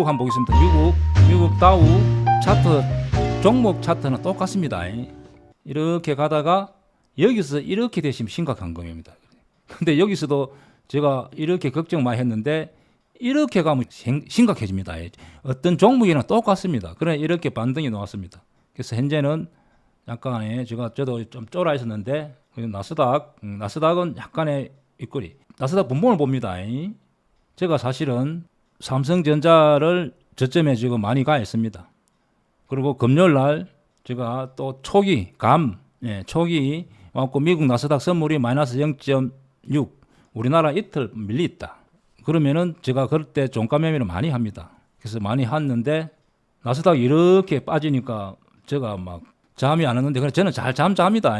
미국 한번 보겠습니다. 미국 다우 차트 종목 차트는 똑같습니다. 이렇게 가다가 여기서 이렇게 되시면 심각한 겁니다. 근데 여기서도 제가 이렇게 걱정 많이 했는데 이렇게 가면 심각해집니다. 어떤 종목이랑 똑같습니다. 그래 이렇게 반등이 나왔습니다. 그래서 현재는 약간의 저도 좀 쫄아 있었는데 나스닥은 약간의 윗꼬리. 나스닥 분봉을 봅니다. 제가 사실은 삼성전자를 저점에 지금 많이 가 있습니다. 그리고 금요일 날 제가 또 초기 왔고 미국 나스닥 선물이 마이너스 0.6 우리나라 이틀 밀려있다. 그러면은 제가 그럴 때 종가 매매를 많이 합니다. 그래서 많이 했는데 나스닥 이렇게 빠지니까 제가 막 잠이 안 오는데 그래 저는 잘 잠자합니다.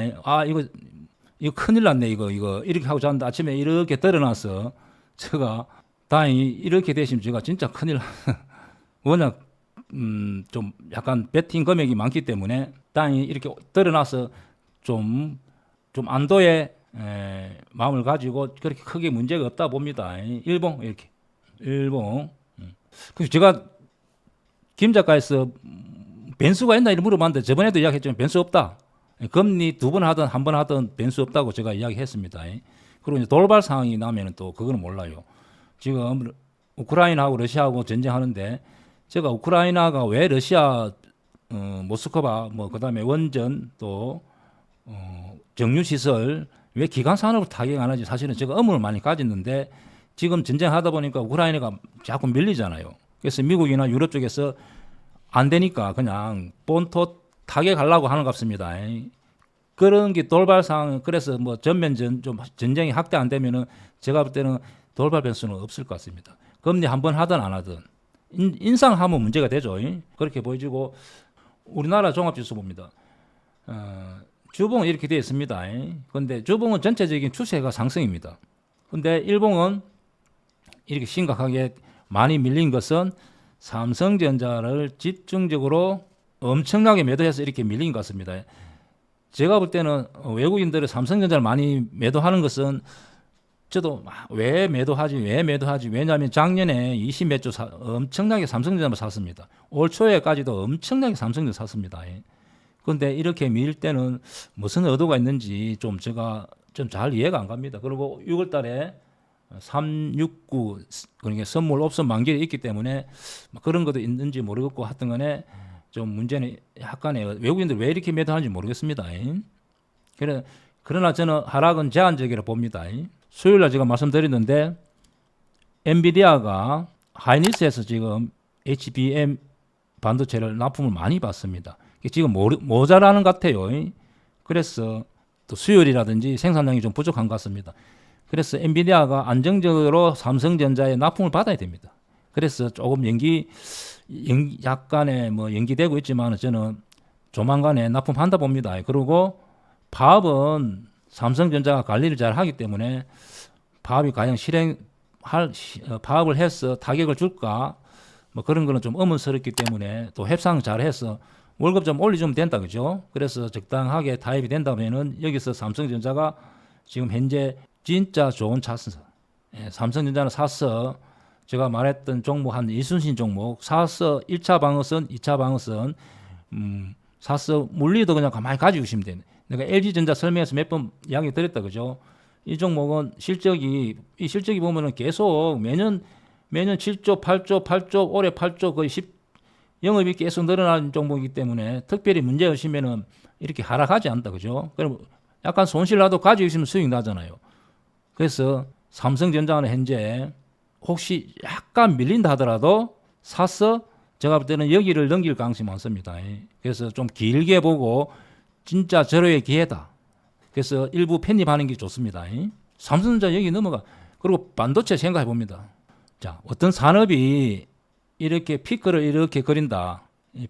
이거 큰일 났네 이거 이렇게 하고 잤는데 아침에 이렇게 떨어나서 제가 다행히 이렇게 되시면 제가 진짜 큰일 워낙 좀 약간 베팅 금액이 많기 때문에 다행히 이렇게 떨어나서 좀 안도의 마음을 가지고 그렇게 크게 문제가 없다 봅니다. 일봉 이렇게 일봉. 그래서 제가 김 작가에서 변수가 있나 이렇게 물어봤는데 저번에도 이야기했지만 변수 없다. 금리 2번 하든 한 번 하든 변수 없다고 제가 이야기했습니다. 그리고 이제 돌발 상황이 나면은 또 그거는 몰라요. 지금 우크라이나하고 러시아하고 전쟁하는데 제가 우크라이나가 왜 러시아 모스크바 그다음에 원전 또 정유 시설 왜 기간 산업을 타격 안 하지? 사실은 제가 의문을 많이 가졌는데 지금 전쟁하다 보니까 우크라이나가 자꾸 밀리잖아요. 그래서 미국이나 유럽 쪽에서 안 되니까 그냥 본토 타격하려고 하는 것 같습니다. 그런 게 돌발 상황, 그래서 전면전 좀 전쟁이 확대 안 되면은 제가 볼 때는 돌발 변수는 없을 것 같습니다. 금리 한 번 하든 안 하든 인상하면 문제가 되죠. 그렇게 보여지고 우리나라 종합지수 봅니다. 주봉은 이렇게 되어 있습니다. 그런데 주봉은 전체적인 추세가 상승입니다. 근데 일봉은 이렇게 심각하게 많이 밀린 것은 삼성전자를 집중적으로 엄청나게 매도해서 이렇게 밀린 것 같습니다. 제가 볼 때는 외국인들이 삼성전자를 많이 매도하는 것은 저도 왜 매도하지? 왜냐하면 작년에 20몇 주 엄청나게 삼성전자만 샀습니다. 올 초에까지도 엄청나게 삼성전자 샀습니다. 그런데 이렇게 밀 때는 무슨 의도가 있는지 제가 좀 잘 이해가 안 갑니다. 그리고 6월 달에 369 그러니까 선물 옵션 만기가 있기 때문에 그런 것도 있는지 모르겠고 하여튼 간에 좀 문제는 약간의 외국인들 왜 이렇게 매도하는지 모르겠습니다. 그러나 저는 하락은 제한적이라고 봅니다. 수요일 날 제가 말씀드렸는데 엔비디아가 하이닉스에서 지금 HBM 반도체를 납품을 많이 받습니다. 지금 모자라는 것 같아요. 그래서 또 수요일이라든지 생산량이 좀 부족한 것 같습니다. 그래서 엔비디아가 안정적으로 삼성전자에 납품을 받아야 됩니다. 그래서 조금 약간의 연기되고 있지만 저는 조만간에 납품한다 봅니다. 그리고 파업은 삼성전자가 관리를 잘 하기 때문에 파업이 과연 파업을 해서 타격을 줄까 그런 거는 좀 의문스럽기 때문에 또 협상 잘 해서 월급 좀 올려주면 된다 그죠? 그래서 적당하게 타협이 된다면은 여기서 삼성전자가 지금 현재 진짜 좋은 차트. 삼성전자는 사서 제가 말했던 종목 한 이순신 종목 사서 1차 방어선, 2차 방어선 사서 물리도 그냥 가만히 가지고 계시면 돼요. 내가 LG전자 설명해서 몇 번 이야기 드렸다 그죠? 이 종목은 실적이 보면은 계속 매년 7조, 8조, 올해 8조 거의 10 영업이 계속 늘어나는 종목이기 때문에 특별히 문제 없으면은 이렇게 하락하지 않다 그죠? 그럼 약간 손실 나도 가지고 있으면 수익 나잖아요. 그래서 삼성전자는 현재 혹시 약간 밀린다 하더라도 사서 제가 볼 때는 여기를 넘길 가능성이 많습니다. 그래서 좀 길게 보고 진짜 절호의 기회다. 그래서 일부 편입하는 게 좋습니다. 삼성전자 여기 넘어가. 그리고 반도체 생각해 봅니다. 자, 어떤 산업이 이렇게 피크를 이렇게 그린다.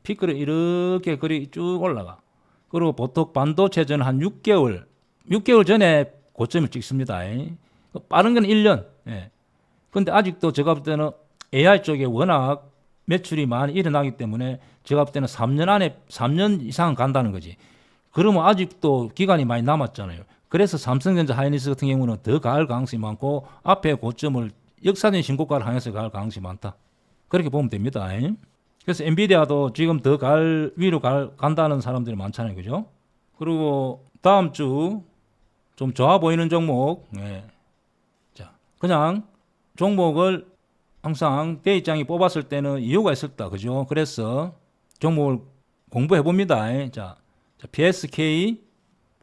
피크를 이렇게 쭉 올라가. 그리고 보통 반도체는 한 6개월 전에 고점을 찍습니다. 빠른 건 1년. 그런데 아직도 제가 볼 때는 AI 쪽에 워낙 매출이 많이 일어나기 때문에 제가 볼 때는 3년 이상 간다는 거지. 그러면 아직도 기간이 많이 남았잖아요. 그래서 삼성전자 하이닉스 같은 경우는 더 갈 가능성이 많고 앞에 고점을 역사적인 신고가를 향해서 갈 가능성이 많다. 그렇게 보면 됩니다. 그래서 엔비디아도 지금 더 위로 간다는 사람들이 많잖아요. 그죠? 그리고 다음 주 좀 좋아 보이는 종목. 예. 자, 그냥 종목을 항상 대입장이 뽑았을 때는 이유가 있었다. 그죠? 그래서 종목을 공부해 봅니다. 자, PSK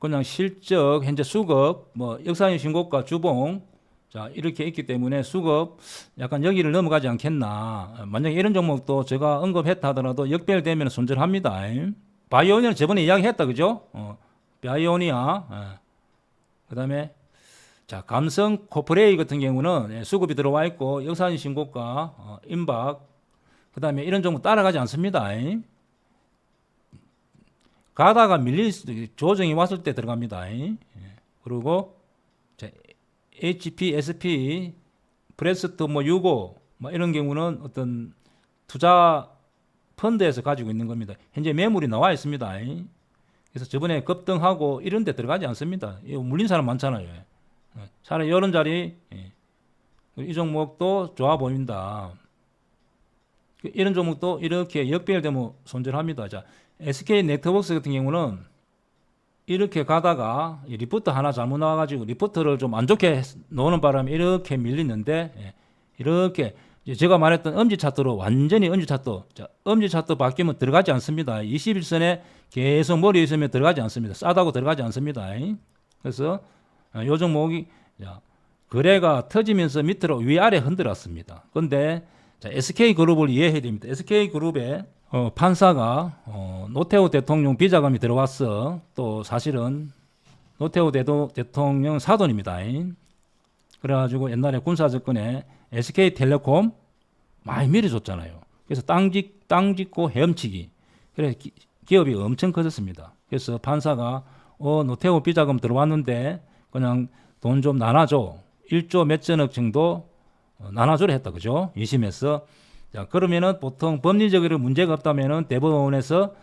그냥 실적, 현재 수급, 뭐 역사적 신고가 주봉, 자 이렇게 있기 때문에 수급 약간 여기를 넘어가지 않겠나. 만약에 이런 종목도 제가 언급했다 하더라도 역배열되면 손절합니다. 바이오니아는 저번에 이야기했다, 그죠? 바이오니아. 그다음에 자 감성 코프레이 같은 경우는 수급이 들어와 있고 역사적 신고가, 임박. 그다음에 이런 종목 따라가지 않습니다. 가다가 밀릴 수도 조정이 왔을 때 들어갑니다. 그리고 HP, SP, 브레스트 뭐 유고 뭐 이런 경우는 어떤 투자 펀드에서 가지고 있는 겁니다. 현재 매물이 나와 있습니다. 그래서 저번에 급등하고 이런 데 들어가지 않습니다. 이거 물린 사람 많잖아요. 차라리 이런 자리 이 종목도 좋아 보인다. 이런 종목도 이렇게 역배열되면 손절합니다. 자, SK 네트워크스 같은 경우는 이렇게 가다가 리포트 하나 잘못 나와가지고 리포트를 좀 안 좋게 놓는 바람에 이렇게 밀리는데 이렇게 제가 말했던 엄지 차트로 완전히 엄지 차트, 자, 엄지 차트 바뀌면 들어가지 않습니다. 21선에 계속 머리에 있으면 들어가지 않습니다. 싸다고 들어가지 않습니다. 그래서 요 종목이 거래가 터지면서 밑으로 위아래 흔들었습니다. 그런데 SK그룹을 이해해야 됩니다. SK그룹에 판사가 노태우 대통령 비자금이 들어왔어. 또 사실은 노태우 대통령 사돈입니다. 그래가지고 옛날에 군사정권에 SK텔레콤 많이 밀어줬잖아요. 그래서 땅 짓고 헤엄치기. 그래서 기업이 엄청 커졌습니다. 그래서 판사가 노태우 비자금 들어왔는데 그냥 돈 좀 나눠줘. 1조 몇천억 정도 나눠주려 했다. 그죠? 2심에서. 자, 그러면은 보통 법리적으로 문제가 없다면은 대법원에서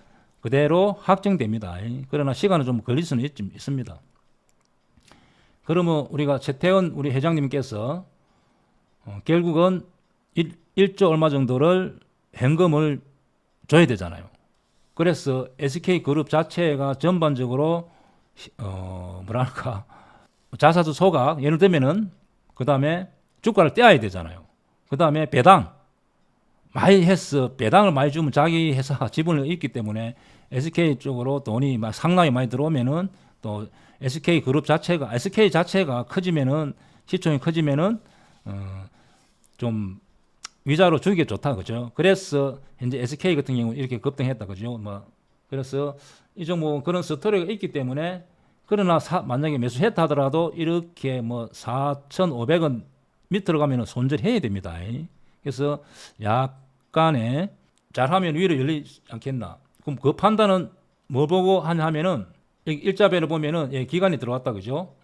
그대로 확정됩니다. 그러나 시간은 좀 걸릴 수는 있습니다. 그러면 우리가 최태원 우리 회장님께서 결국은 1조 얼마 정도를 현금을 줘야 되잖아요. 그래서 SK그룹 자체가 전반적으로 뭐랄까 자사주 소각 예를 들면은 그 다음에 주가를 떼어야 되잖아요. 그 다음에 배당 많이 했어. 배당을 많이 주면 자기 회사 지분을 있기 때문에 SK 쪽으로 돈이 상당히 많이 들어오면은 또 SK 자체가 커지면은 시총이 커지면은 좀 위자료 주기 좋다, 그죠? 그래서 현재 SK 같은 경우 이렇게 급등했다, 그죠? 뭐 그래서 이 종목은 그런 스토리가 있기 때문에 그러나 만약에 매수했다 하더라도 이렇게 뭐 4,500원 밑으로 가면은 손절해야 됩니다. 그래서 약간의 잘하면 위로 열리지 않겠나. 그럼 그 판단은 뭐 보고 하냐면은 일자배를 보면은 기간이 들어왔다, 그죠?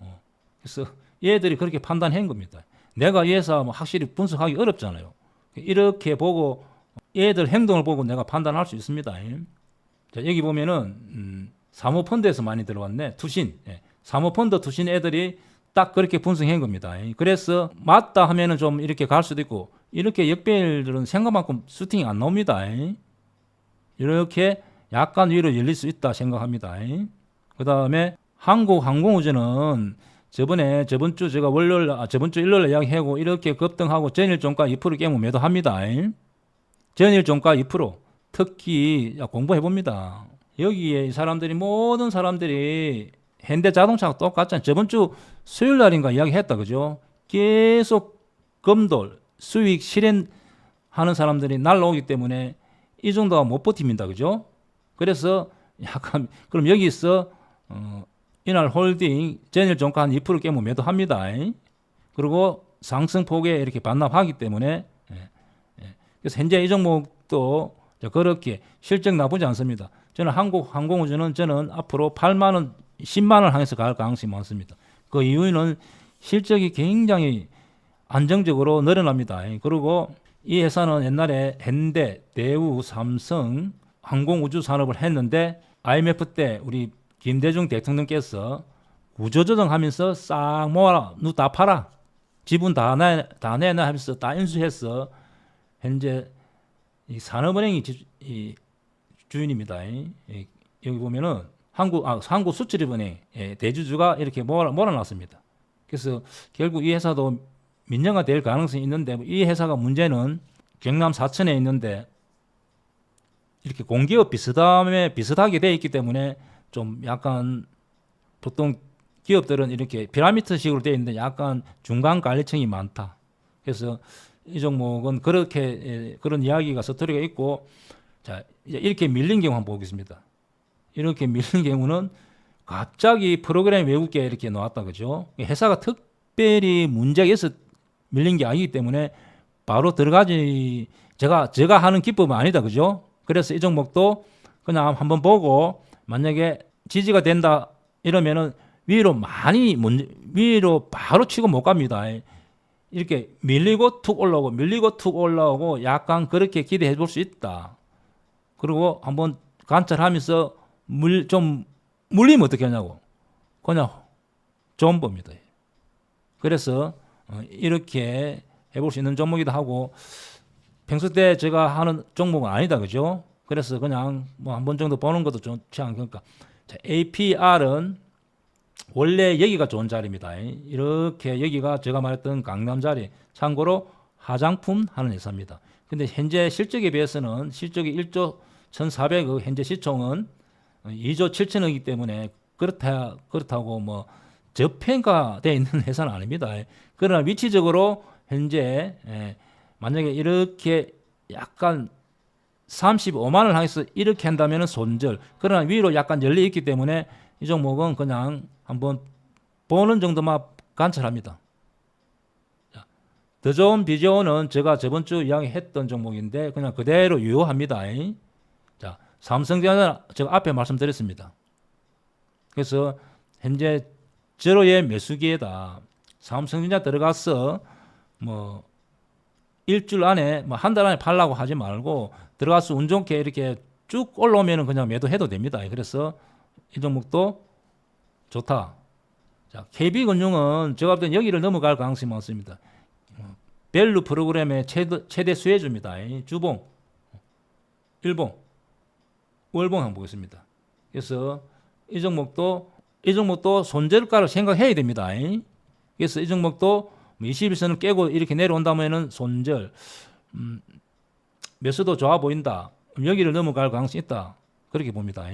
그래서 얘들이 그렇게 판단한 겁니다. 내가 이 회사 뭐 확실히 분석하기 어렵잖아요. 이렇게 보고 얘들 행동을 보고 내가 판단할 수 있습니다. 자, 여기 보면은 사모펀드에서 많이 들어왔네. 투신. 사모펀드 투신 애들이 딱 그렇게 분석한 겁니다. 그래서 맞다 하면은 좀 이렇게 갈 수도 있고 이렇게 역배열들은 생각만큼 슈팅이 안 나옵니다. 이렇게 약간 위로 열릴 수 있다 생각합니다. 그 다음에 한국항공우주는 저번 주 제가 저번 주 일요일 이야기하고 이렇게 급등하고 전일 종가 2% 깨면 매도합니다. 전일 종가 2% 특히 공부해 봅니다. 여기에 이 사람들이 모든 사람들이 현대자동차가 똑같잖아요. 저번 주 수요일 날인가 이야기했다, 그죠? 계속 금돌 수익 실현하는 사람들이 날라오기 때문에 이 정도가 못 버팁니다, 그죠? 그래서 약간 그럼 여기서 이날 홀딩 전일 종가 한 2% 깨면 매도합니다. 그리고 상승폭에 이렇게 반납하기 때문에 그래서 현재 이 종목도 그렇게 실적 나쁘지 않습니다. 저는 한국항공우주는 저는 앞으로 8만 원, 10만 원 향해서 갈 가능성이 많습니다. 그 이유는 실적이 굉장히 안정적으로 늘어납니다. 그리고 이 회사는 옛날에 현대, 대우, 삼성, 항공우주 산업을 했는데 IMF 때 우리 김대중 대통령께서 구조조정하면서 싹 모아라, 누 다 팔아, 지분 다 내놔 하면서 다 인수해서 현재 이 산업은행이 주인입니다. 여기 보면은 한국수출입은행 대주주가 이렇게 몰아놨습니다. 그래서 결국 이 회사도 민영화될 가능성이 있는데 이 회사가 문제는 경남 사천에 있는데 이렇게 공기업 비슷하게 돼 있기 때문에 좀 약간 보통 기업들은 이렇게 피라미드식으로 되어 있는데 약간 중간 관리층이 많다. 그래서 이 종목은 그렇게 그런 이야기가 서투리가 있고, 자 이렇게 밀린 경우 한번 보겠습니다. 이렇게 밀린 경우는 갑자기 프로그램 외국계 이렇게 나왔다 그죠? 회사가 특별히 문제가 있어 밀린 게 아니기 때문에 바로 들어가지 제가 하는 기법은 아니다 그죠? 그래서 이 종목도 그냥 한번 보고 만약에 지지가 된다 이러면은 위로 바로 치고 못 갑니다. 이렇게 밀리고 툭 올라오고 밀리고 툭 올라오고 약간 그렇게 기대해 볼 수 있다. 그리고 한번 관찰하면서 좀 물리면 어떻게 하냐고 그냥 좋은 겁니다. 그래서 이렇게 해볼 수 있는 종목이다 하고 평소 때 제가 하는 종목은 아니다 그죠? 그래서 그냥 뭐 한 번 정도 보는 것도 좋지 않겠까. 자, APR은 원래 여기가 좋은 자리입니다. 이렇게 여기가 제가 말했던 강남 자리. 참고로 화장품 하는 회사입니다. 근데 현재 실적에 비해서는 실적이 1조 1,400억, 현재 시총은 2조 7천억이기 때문에 그렇다고 뭐 저평가되어 있는 회사는 아닙니다. 그러나 위치적으로 현재 만약에 이렇게 약간 35만 원을 향해서 이렇게 한다면 손절. 그러나 위로 약간 열려 있기 때문에 이 종목은 그냥 한번 보는 정도만 관찰합니다. 더 좋은 비전은 제가 저번 주 이야기했던 종목인데 그냥 그대로 유효합니다. 자, 삼성전자 제가 앞에 말씀드렸습니다. 그래서 현재 제로의 매수기에다 삼성전자 들어가서 뭐 일주일 안에 뭐 한 달 안에 팔라고 하지 말고 들어가서 운 좋게 이렇게 쭉 올라오면 그냥 매도해도 됩니다. 그래서 이 종목도 좋다. 자, KB금융은 제가 볼 땐 여기를 넘어갈 가능성이 많습니다. 밸류 프로그램의 최대 수혜주입니다. 주봉, 일봉, 월봉 한번 보겠습니다. 그래서 이 종목도 손절가를 생각해야 됩니다. 그래서 이 종목도 21선을 깨고 이렇게 내려온다면은 손절, 매수도 좋아 보인다. 여기를 넘어갈 가능성이 있다. 그렇게 봅니다.